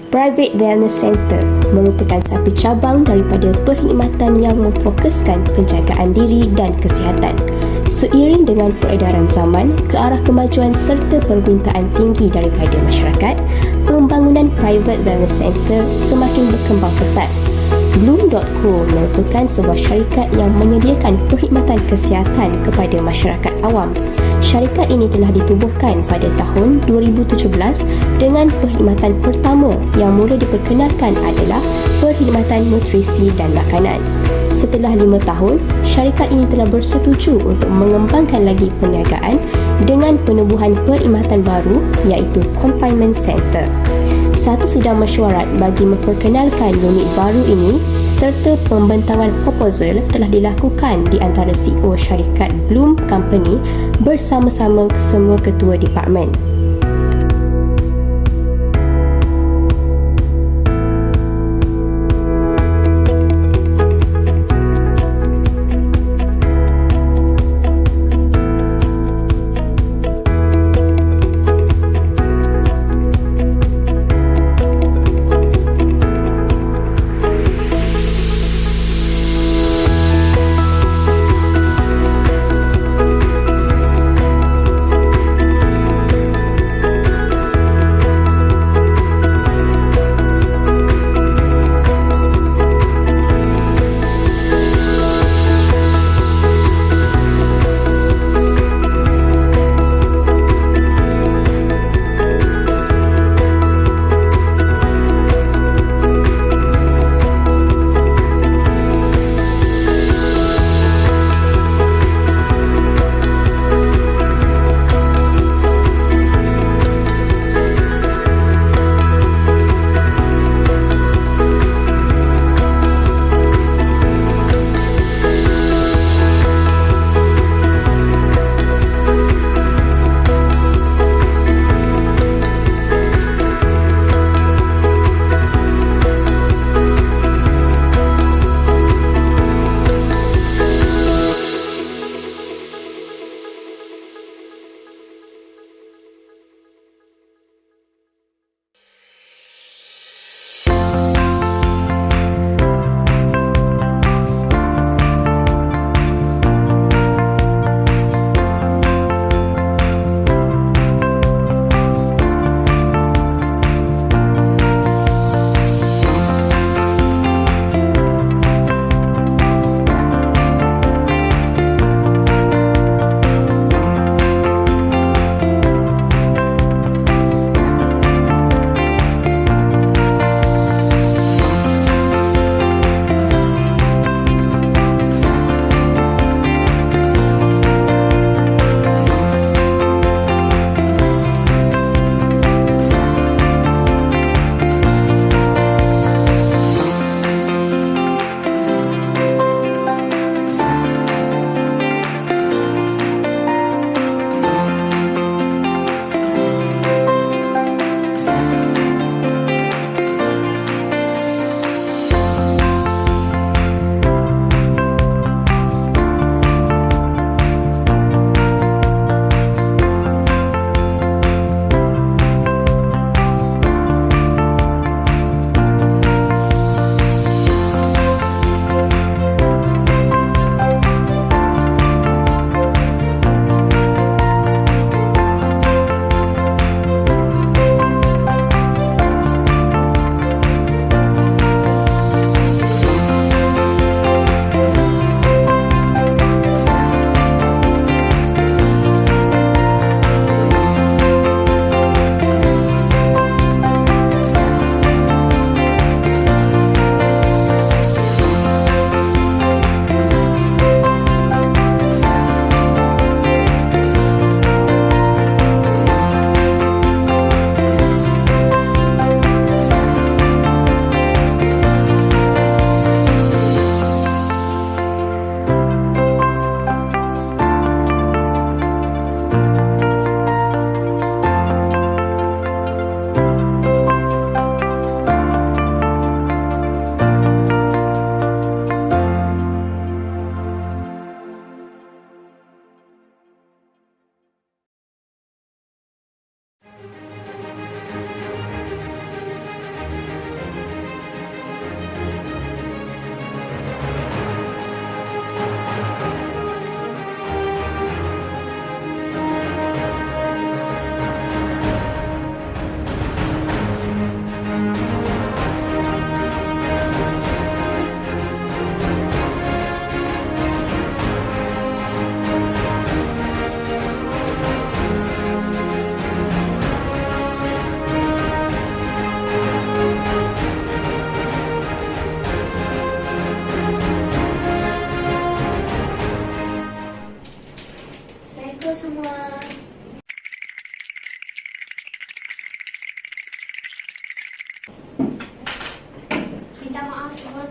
Private Wellness Center merupakan satu cabang daripada perkhidmatan yang memfokuskan penjagaan diri dan kesihatan. Seiring dengan peredaran zaman ke arah kemajuan serta permintaan tinggi daripada masyarakat, pembangunan Private Wellness Center semakin berkembang pesat. Bloom.co merupakan sebuah syarikat yang menyediakan perkhidmatan kesihatan kepada masyarakat awam. Syarikat ini telah ditubuhkan pada tahun 2017 dengan perkhidmatan pertama yang mula diperkenalkan adalah perkhidmatan nutrisi dan makanan. Setelah 5 tahun, syarikat ini telah bersetuju untuk mengembangkan lagi perniagaan dengan penubuhan perkhidmatan baru iaitu Confinement Center. Satu sidang mesyuarat bagi memperkenalkan unit baru ini serta pembentangan proposal telah dilakukan di antara CEO syarikat Bloom Company bersama-sama semua ketua departmen.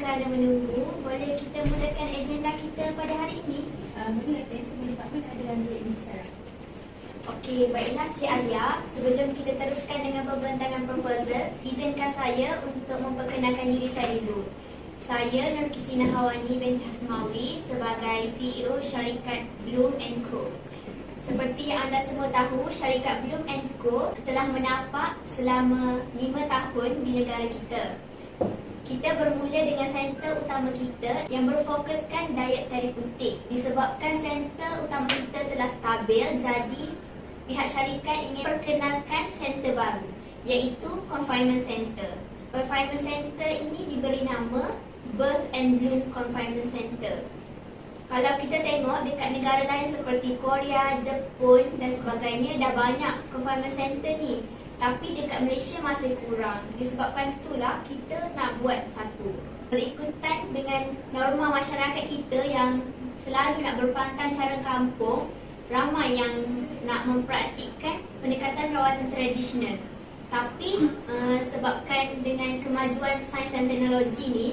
kerana menunggu, boleh kita mulakan agenda kita pada hari ini? Boleh lah, semua departmen ada dalam bilik ini sekarang. Okey, baiklah Cik Alia. Sebelum kita teruskan dengan pembentangan proposal, izinkan saya untuk memperkenalkan diri saya dulu. Saya Nur Kisina Hawani binti Hasmawi sebagai CEO syarikat Bloom & Co. Seperti yang anda semua tahu, syarikat Bloom & Co telah menapak selama 5 tahun di negara kita. Kita bermula dengan center utama kita yang berfokuskan diet terapeutik. Disebabkan center utama kita telah stabil, jadi pihak syarikat ingin perkenalkan center baru, iaitu Confinement Center. Confinement Center ini diberi nama Birth and Bloom Confinement Center. Kalau kita tengok dekat negara lain seperti Korea, Jepun dan sebagainya, dah banyak Confinement Center ni. Tapi dekat Malaysia masih kurang. Disebabkan itulah kita nak buat satu. Berikutan dengan norma masyarakat kita yang selalu nak berpantang cara kampung, ramai yang nak mempraktikkan pendekatan rawatan tradisional. Tapi sebabkan dengan kemajuan sains dan teknologi ni,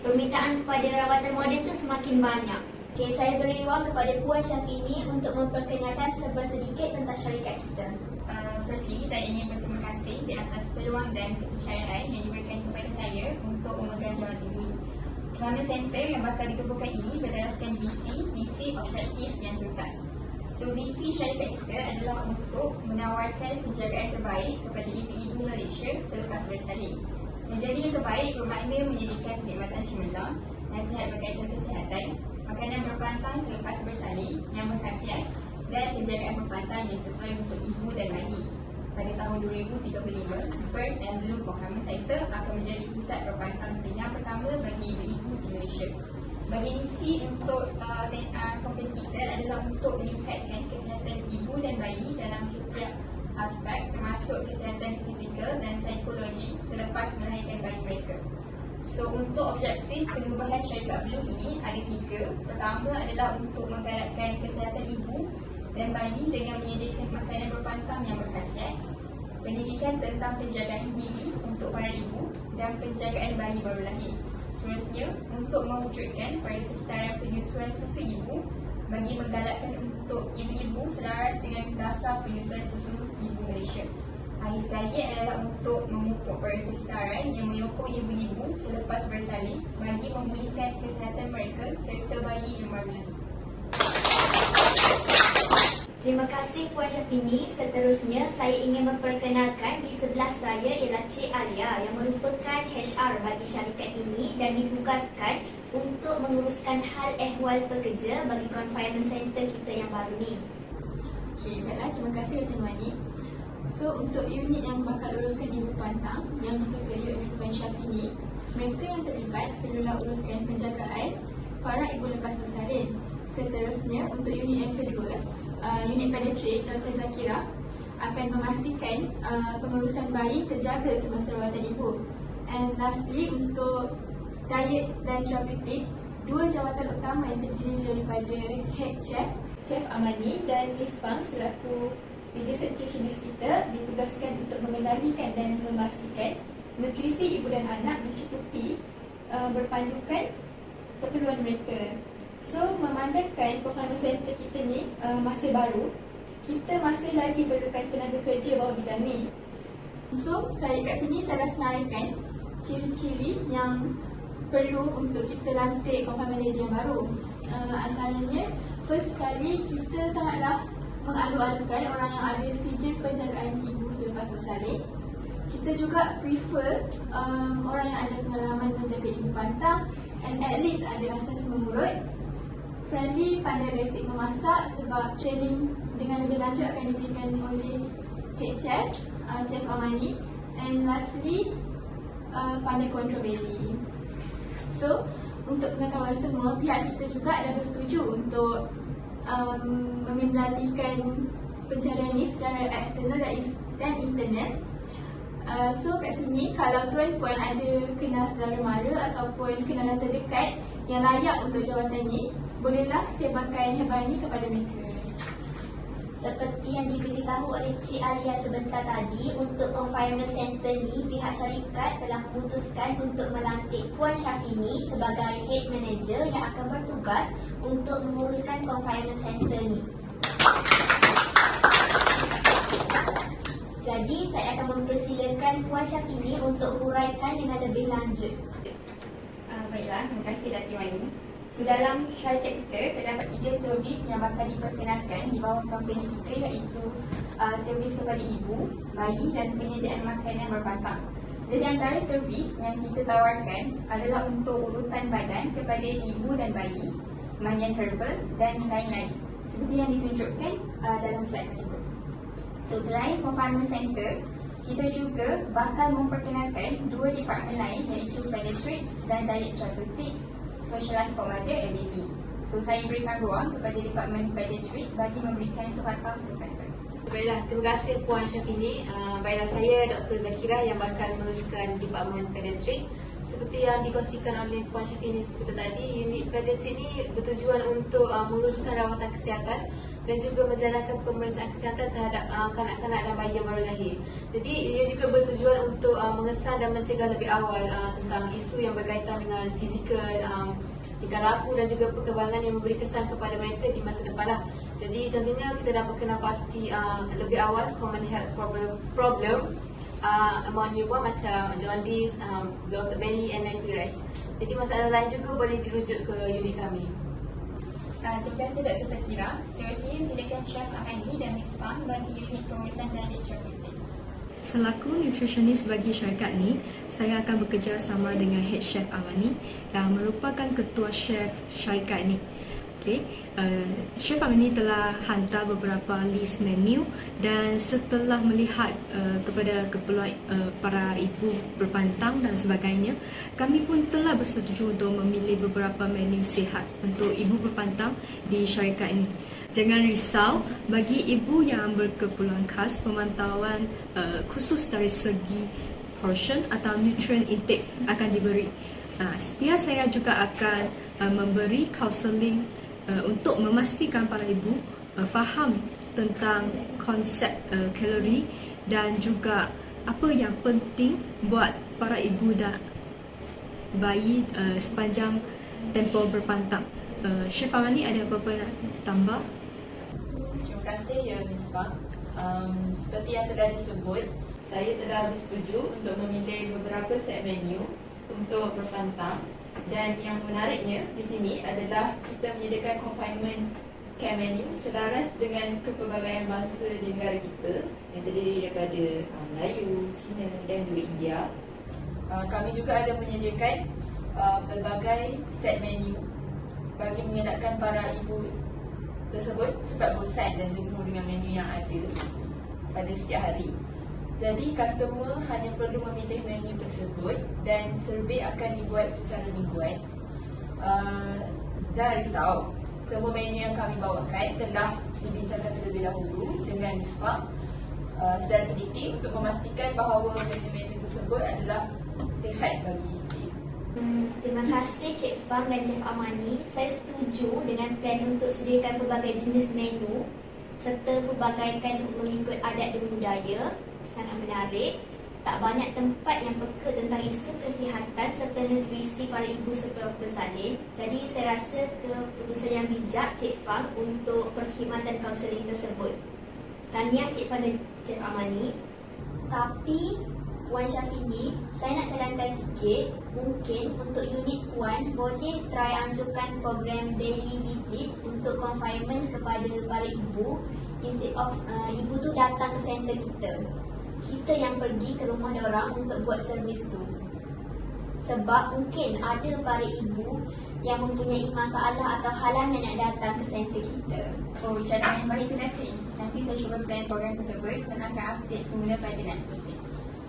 permintaan kepada rawatan moden tu semakin banyak. Okay, saya beri ruang kepada Puan Syafini untuk memperkenalkan sedikit tentang syarikat kita. Firstly, saya ingin berterima kasih di atas peluang dan kepercayaan yang diberikan kepada saya untuk memegang jawatan ini. Confinement Center yang bakal ditubuhkan ini berdaraskan visi objektif yang tuntas. So, visi syarikat kita adalah untuk menawarkan penjagaan terbaik kepada ibu-ibu Malaysia selepas bersalin. Menjadi yang terbaik bermakna menyediakan perkhidmatan cemerlang, nasihat berkaitan kesihatan, makanan berpantang selepas bersalin yang berkhasiat dan penjagaan berpantang yang sesuai untuk ibu dan bayi. Pada tahun 2035, Birth and Bloom Confinement Center akan menjadi pusat berpantang yang pertama bagi ibu-ibu di Malaysia. Bagi misi untuk kompleks kita adalah untuk meningkatkan kesihatan ibu dan bayi dalam setiap aspek, termasuk kesihatan fizikal dan psikologi selepas melahirkan bayi mereka. So, untuk objektif perubahan syarikat Bloom ini ada 3. Pertama adalah untuk menggalakkan kesihatan ibu dan bayi dengan menyediakan makanan berpantang yang berkhasiat, pendidikan tentang penjagaan diri untuk para ibu dan penjagaan bayi baru lahir. Seterusnya, untuk mewujudkan persekitaran penyusuan susu ibu bagi menggalakkan untuk ibu-ibu selaras dengan dasar penyusuan susu ibu Malaysia. Akhir sekali adalah untuk memupuk persekitaran yang menyokong ibu-ibu selepas bersalin bagi memulihkan kesihatan mereka serta bayi yang baru lahir. Terima kasih Puan Syafini. Seterusnya, saya ingin memperkenalkan di sebelah saya ialah Cik Alia yang merupakan HR bagi syarikat ini dan ditugaskan untuk menguruskan hal ehwal pekerja bagi Confinement Center kita yang baru ni. Okey, baiklah, terima kasih Datin Wani. So, untuk unit yang bakal uruskan ibu pantang yang diketuai oleh Puan Syafini, mereka yang terlibat perlulah uruskan penjagaan para ibu lepas bersalin. Seterusnya, untuk unit yang kedua, unit pediatrik Dr. Zakira akan memastikan pengurusan bayi terjaga semasa rawatan ibu. And lastly, untuk diet dan terapeutik, 2 jawatan utama yang terdiri daripada Head Chef, Chef Amani dan Miss Pang selaku pediatric nutritionist kita ditugaskan untuk mengendalikan dan memastikan nutrisi ibu dan anak mencukupi berpandukan keperluan mereka. So, memandangkan Confinement Center kita ni masih baru, kita masih lagi perlukan tenaga kerja bawah bidang ni. So, kat sini saya dah senaraikan ciri-ciri yang perlu untuk kita lantik Confinement Lady yang baru. Antaranya, first sekali kita sangatlah mengalu-alukan orang yang ada sijil penjagaan ibu selepas bersalin. Kita juga prefer orang yang ada pengalaman menjaga ibu pantang and at least ada asas mengurut, friendly, pandai basic memasak sebab training dengan lebih lanjut akan diberikan oleh Head Chef, Chef Amani, and lastly, pandai kontrol baby. So, untuk pengetahuan semua, pihak kita juga dah bersetuju untuk mengendalikan pencarian ini secara eksternal dan internal. So, kat sini, kalau tuan-puan ada kenal saudara mara ataupun kenalan terdekat yang layak untuk jawatan ini, bolehlah sebarkan hebat ini kepada mereka. Seperti yang diberitahu oleh Cik Alia sebentar tadi, untuk confinement center ni, pihak syarikat telah memutuskan untuk melantik Puan Syafini sebagai head manager yang akan bertugas untuk menguruskan confinement center ni. Jadi, saya akan mempersilakan Puan Syafini untuk huraikan dengan lebih lanjut. Baiklah, terima kasih Datuk Wani. So, dalam syarikat kita terdapat 3 servis yang bakal diperkenalkan di bawah company kita, iaitu servis kepada ibu, bayi dan penyediaan makanan berpantang. Jadi antara servis yang kita tawarkan adalah untuk urutan badan kepada ibu dan bayi, mandian herbal dan lain-lain, seperti yang ditunjukkan dalam slide tersebut. So, selain confinement center, kita juga bakal memperkenalkan 2 department lain, iaitu pediatrics dan dieterapeutics, Specialized for Mother and Baby. So, saya berikan ruang kepada Department Pediatric bagi memberikan sepatah perkataan. Baiklah, terima kasih Puan Syafini. Baiklah, saya Dr. Zakira yang bakal meneruskan Department Pediatric. Seperti yang dikongsikan oleh Puan Syafini seperti tadi, unit pediatrik ini bertujuan untuk menguruskan rawatan kesihatan dan juga menjalankan pemeriksaan kesihatan terhadap kanak-kanak dan bayi yang baru lahir. Jadi ia juga bertujuan untuk mengesan dan mencegah lebih awal tentang isu yang berkaitan dengan fizikal, tingkah laku dan juga perkembangan yang memberi kesan kepada mereka di masa depan lah. Jadi contohnya kita dapat kenal pasti lebih awal common health problem among newborn macam jaundice, bloated belly and nappy rash. Jadi masalah lain juga boleh dirujuk ke unit kami. Terima kasih Dr. Zakira. Seterusnya silakan Chef Amani dan Ms. Fang bagi unit pemeriksaan dan dieterapeutics. Selaku nutritionist bagi syarikat ni, saya akan bekerjasama dengan Head Chef Amani yang merupakan ketua chef syarikat ni. Okay. Chef Amani telah hantar beberapa list menu dan setelah melihat kepada keperluan para ibu berpantang dan sebagainya, kami pun telah bersetuju untuk memilih beberapa menu sihat untuk ibu berpantang di syarikat ini. Jangan risau, bagi ibu yang berkeperluan khas, pemantauan khusus dari segi portion atau nutrient intake akan diberi. Pihak saya juga akan memberi counselling untuk memastikan para ibu faham tentang konsep kalori dan juga apa yang penting buat para ibu dan bayi sepanjang tempoh berpantang. Chef Amani ada apa-apa nak tambah? Terima kasih ya Ms. Fang. Seperti yang telah disebut, saya telah bersetuju untuk memilih beberapa set menu untuk berpantang. Dan yang menariknya di sini adalah kita menyediakan confinement care menu selaras dengan kepelbagaian bangsa di negara kita yang terdiri daripada Melayu, Cina dan juga India. Kami juga ada menyediakan pelbagai set menu bagi mengelakkan para ibu tersebut cepat bosan dan jenuh dengan menu yang ada pada setiap hari. Jadi customer hanya perlu memilih menu tersebut dan survey akan dibuat secara mingguan. Jangan risau, semua menu yang kami bawakan telah dibincangkan terlebih dahulu dengan Ms. Fang secara teliti untuk memastikan bahawa menu-menu tersebut adalah sihat bagi si ibu. Terima kasih Cik Fang dan Chef Amani. Saya setuju dengan plan untuk sediakan pelbagai jenis menu serta pelbagaikan mengikut adat dan budaya. Sangat menarik. Tak banyak tempat yang peka tentang isu kesihatan serta nutrisi para ibu sebelum bersalin. Jadi saya rasa keputusan yang bijak Cik Fang untuk perkhidmatan kaunseling tersebut. Tahniah Cik Fang dan Chef Amani. Tapi Puan Syafini, saya nak cadangkan sikit. Mungkin untuk unit Puan boleh try anjurkan program daily visit untuk confinement kepada para ibu. Instead of ibu tu datang ke center kita yang pergi ke rumah diorang untuk buat servis tu. Sebab mungkin ada para ibu yang mempunyai masalah atau halangan nak datang ke center kita. Oh, cadangan yang baik tu Datin. Nanti saya cuba plan program tersebut dan akan update semula pada next meeting.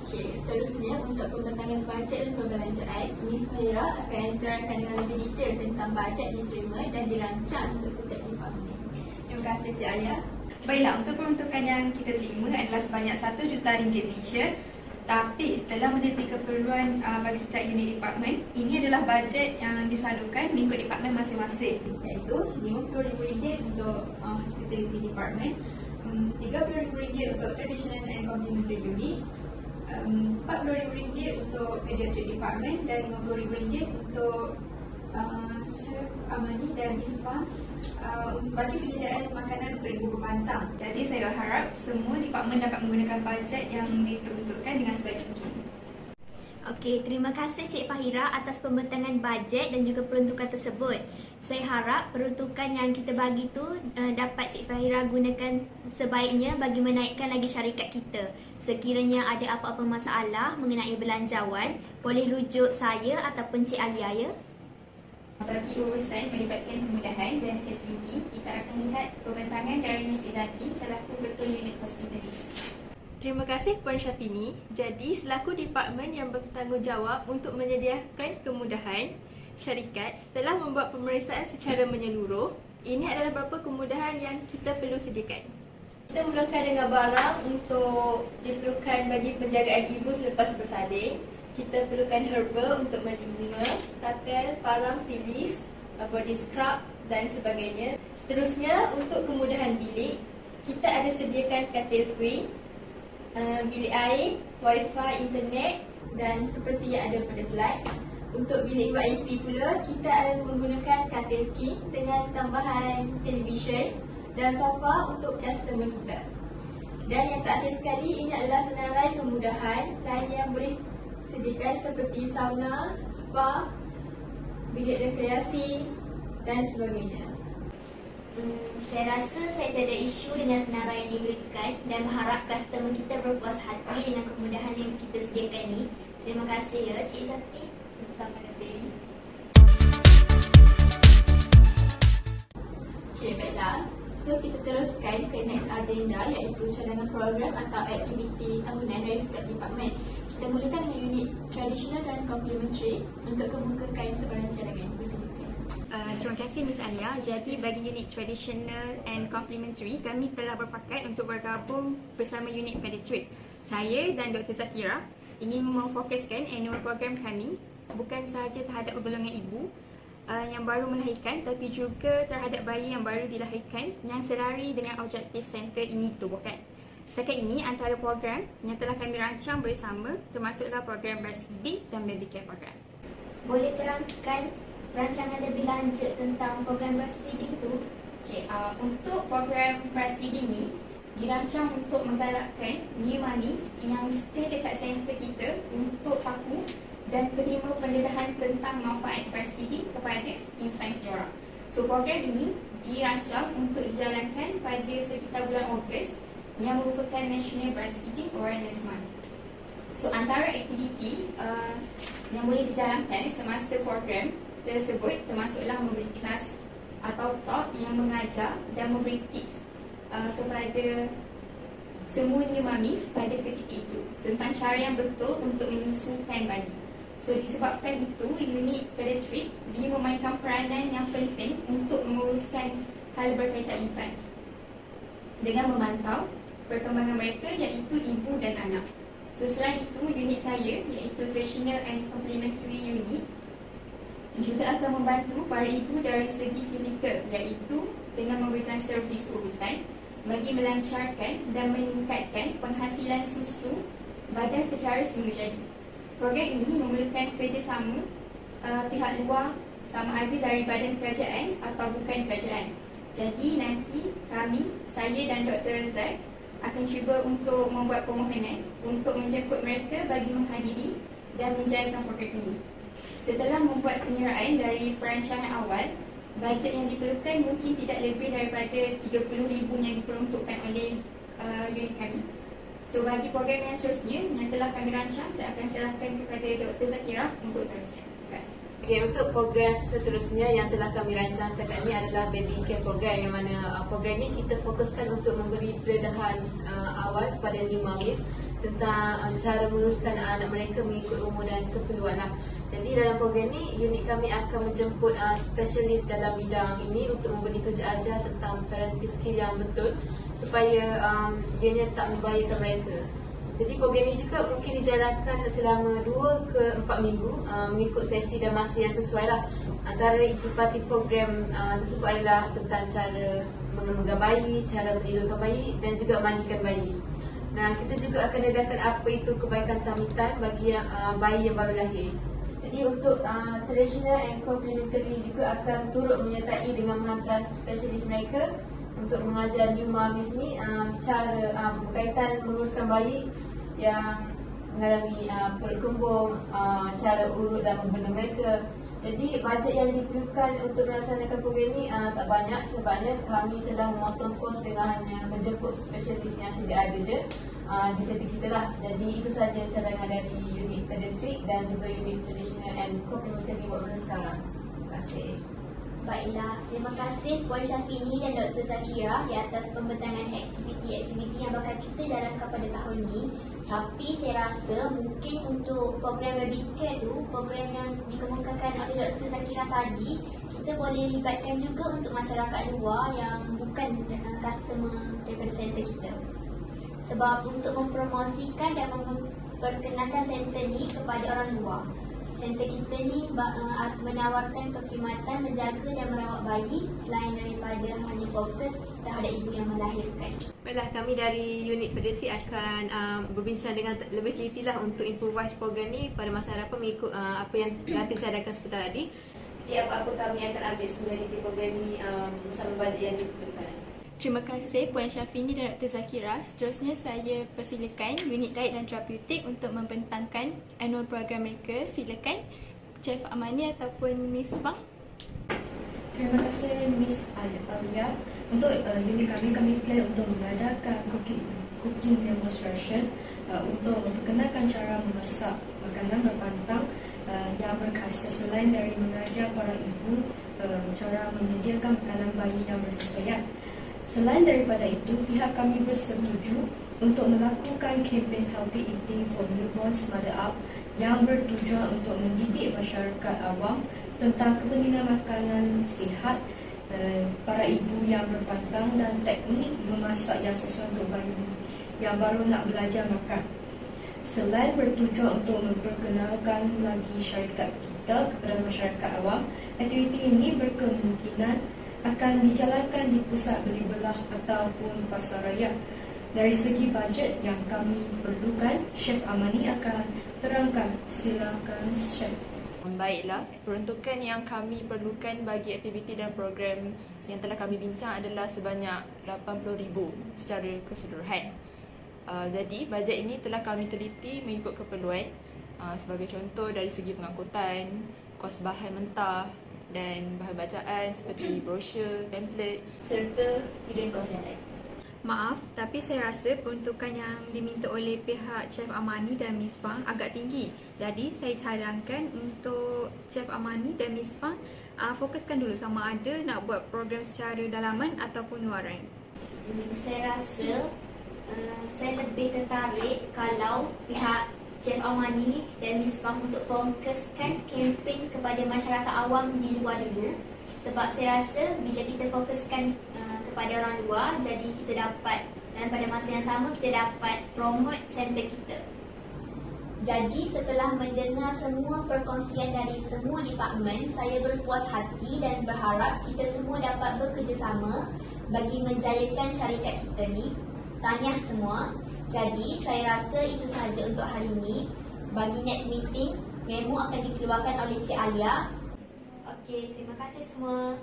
Okey, seterusnya untuk pembentangan bajet dan pembelanjaan, Ms. Fahira akan enterkan dengan lebih detail tentang bajet diterima dan dirancang untuk setiap departmen. Terima kasih Cik Alia. Baiklah, untuk peruntukan yang kita terima adalah sebanyak RM1 juta Malaysia. Tapi setelah meneliti keperluan bagi setiap unit departmen, ini adalah bajet yang disalurkan mengikut departmen masing-masing, iaitu RM50,000 untuk hospitality department, RM30,000 untuk traditional and complementary unit, RM40,000 untuk pediatric department dan RM50,000 untuk Chef Amani dan Isfa bagi penyediaan makanan untuk ibu berpantang. Jadi saya harap semua departmen dapat menggunakan bajet yang diperuntukkan dengan sebaik mungkin. Okey, terima kasih Cik Fahira atas pembentangan bajet dan juga peruntukan tersebut. Saya harap peruntukan yang kita bagi tu dapat Cik Fahira gunakan sebaiknya bagi menaikkan lagi syarikat kita. Sekiranya ada apa-apa masalah mengenai belanjawan, boleh rujuk saya ataupun Cik Alia ya. Bagi urusan melibatkan kemudahan dan fasiliti, kita akan lihat pembentangan dari Ms. Izzati selaku Ketua Unit Hospitality. Terima kasih Puan Syafini. Jadi, selaku departmen yang bertanggungjawab untuk menyediakan kemudahan syarikat setelah membuat pemeriksaan secara menyeluruh, ini adalah beberapa kemudahan yang kita perlu sediakan. Kita mulakan dengan barang untuk diperlukan bagi penjagaan ibu selepas bersalin. Kita perlukan herba untuk melindungi, tapel, parang, pilis, body scrub dan sebagainya. Seterusnya, untuk kemudahan bilik, kita ada sediakan katil queen, bilik air, wifi, internet dan seperti yang ada pada slide. Untuk bilik VIP pula, kita akan menggunakan katil king dengan tambahan televisyen dan sofa untuk customer kita. Dan yang terakhir sekali, ini adalah senarai kemudahan lain yang boleh sediakan seperti sauna, spa, bilik rekreasi dan sebagainya. Saya rasa saya tak ada isu dengan senarai yang diberikan dan berharap customer kita berpuas hati dengan kemudahan yang kita sediakan ni. Terima kasih ya Cik Izzati. Sama-sama Datin. Okey, baiklah. So, kita teruskan ke next agenda iaitu cadangan program atau aktiviti tahunan dari setiap departmen. Kita mulakan dengan unit traditional dan complementary untuk kemukakan sebarang cadangan. Bersilakan. Terima kasih Ms. Alia. Jadi bagi unit traditional and complementary, kami telah berpakat untuk bergabung bersama unit pediatric. Saya dan Dr. Zakira ingin memfokuskan annual program kami bukan sahaja terhadap golongan ibu yang baru melahirkan, tapi juga terhadap bayi yang baru dilahirkan yang selari dengan objektif center ini ditubuhkan. Setakat ini antara program yang telah kami rancang bersama termasuklah program breastfeeding dan baby care program. Boleh terangkan rancangan lebih lanjut tentang program breastfeeding tu? Okay, untuk program breastfeeding ni dirancang untuk menggalakkan new mummies yang stay dekat center kita untuk tahu dan terima pendedahan tentang manfaat breastfeeding kepada infants diorang. So program ini dirancang untuk dijalankan pada sekitar bulan Ogos yang merupakan National Breastfeeding Awareness Month. So antara aktiviti yang boleh dijalankan semasa program tersebut termasuklah memberi kelas atau talk yang mengajar dan memberi tips kepada semua new mummies pada ketika itu tentang cara yang betul untuk menyusukan bayi. So disebabkan itu, unit pediatric dia memainkan peranan yang penting untuk menguruskan hal berkaitan infants dengan memantau perkembangan mereka iaitu ibu dan anak. So selain itu, unit saya iaitu traditional and complementary unit juga akan membantu para ibu dari segi fizikal iaitu dengan memberikan servis urutan bagi melancarkan dan meningkatkan penghasilan susu badan secara semula jadi. Program ini memerlukan kerjasama pihak luar sama ada dari badan kerajaan atau bukan kerajaan. Jadi nanti kami, saya dan Dr. Razak akan cuba untuk membuat permohonan untuk menjemput mereka bagi menghadiri dan menjalankan program ini. Setelah membuat penyeraan dari perancangan awal, bajet yang diperlukan mungkin tidak lebih daripada 30,000 yang diperuntukkan oleh unit kami. So bagi program yang seterusnya yang telah kami rancang, saya akan serahkan kepada Dr. Zakira untuk teruskan. Terima kasih. Okay, untuk program seterusnya yang telah kami rancang setakat ini adalah baby care program, yang mana program ini kita fokuskan untuk memberi pendedahan awal kepada new mummies tentang cara menguruskan anak mereka mengikut umur dan keperluan. Jadi dalam program ini, unit kami akan menjemput spesialis dalam bidang ini untuk memberi tunjuk ajar tentang parenting skill yang betul supaya ianya tak membahayakan mereka. Jadi program ini juga mungkin dijalankan selama 2 ke 4 minggu mengikut sesi dan masa yang sesuai lah. Antara intisipasi program tersebut adalah tentang cara mengemuka bayi, cara menidurkan bayi dan juga mandikan bayi. Nah, kita juga akan edarkan apa itu kebaikan tamitan bagi bayi yang baru lahir. Jadi untuk traditional and complementary juga akan turut menyertai dengan menghantar spesialis mereka untuk mengajar new moms ni cara berkaitan menguruskan bayi yang mengalami perut kembung, cara urut dan membina mereka. Jadi bajet yang diperlukan untuk melaksanakan program ini tak banyak sebabnya kami telah memotong kos dengan hanya menjemput spesialis yang sedia ada je di center kita lah. Jadi itu sahaja cadangan dari unit pediatrik dan juga unit traditional and complementary workers sekarang. Terima kasih. Baiklah, terima kasih Puan Syafini dan Dr. Zakira di atas pembentangan aktiviti-aktiviti yang bakal kita jalankan pada tahun ini. Tapi saya rasa mungkin untuk program baby care tu, program yang dikemukakan oleh Dr. Zakira tadi, kita boleh libatkan juga untuk masyarakat luar yang bukan customer daripada center kita. Sebab untuk mempromosikan dan memperkenalkan center ni kepada orang luar, center kita ni menawarkan perkhidmatan menjaga dan merawat bayi selain daripada hanya fokus terhadap ibu yang melahirkan. Baiklah, kami dari unit pediatrik akan berbincang dengan lebih teliti lah untuk improvise program ni pada masa hadapan mengikut apa yang telah dicadangkan sebentar tadi. Jadi apa-apa kami akan ambil sebenarnya program ni bersama bajet yang diperlukan. Terima kasih Puan Syafini dan Dr. Zakira. Seterusnya saya persilakan unit diet dan terapeutik untuk membentangkan annual program mereka. Silakan Chef Amani ataupun Miss Fang. Terima kasih Miss Alia. Untuk unit kami plan untuk mengadakan cooking demonstration untuk memperkenalkan cara memasak makanan berpantang yang berkhasiat. Selain dari mengajar para ibu cara menyediakan makanan bayi yang bersesuaian. Selain daripada itu, pihak kami bersetuju untuk melakukan kempen Healthy Eating for Newborns Mother Up yang bertujuan untuk mendidik masyarakat awam tentang kepentingan makanan sihat para ibu yang berpantang dan teknik memasak yang sesuai untuk bayi yang baru nak belajar makan. Selain bertujuan untuk memperkenalkan lagi syarikat kita kepada masyarakat awam, aktiviti ini berkemungkinan akan dijalankan di pusat beli belah ataupun pasar raya. Dari segi bajet yang kami perlukan, Chef Amani akan terangkan. Silakan Chef. Baiklah, peruntukan yang kami perlukan bagi aktiviti dan program yang telah kami bincang adalah sebanyak RM80,000 secara keseluruhan. Jadi, bajet ini telah kami teliti mengikut keperluan. Sebagai contoh, dari segi pengangkutan, kos bahan mentah dan bahan bacaan seperti brosur, template serta hidden cost yang lain. Maaf, tapi saya rasa peruntukan yang diminta oleh pihak Chef Amani dan Miss Fang agak tinggi. Jadi saya cadangkan untuk Chef Amani dan Miss Fang fokuskan dulu sama ada nak buat program secara dalaman ataupun luaran. Saya rasa saya lebih tertarik kalau pihak Chef Amani dan Miss Fang untuk fokuskan kempen kepada masyarakat awam di luar dulu. Sebab saya rasa bila kita fokuskan kepada orang luar, jadi kita dapat, dan pada masa yang sama kita dapat promote center kita. Jadi setelah mendengar semua perkongsian dari semua departmen, saya berpuas hati dan berharap kita semua dapat bekerjasama bagi menjayakan syarikat kita ni. Tahniah semua. Jadi saya rasa itu sahaja untuk hari ini. Bagi next meeting, memo akan dikeluarkan oleh Cik Alia. Okey, terima kasih semua.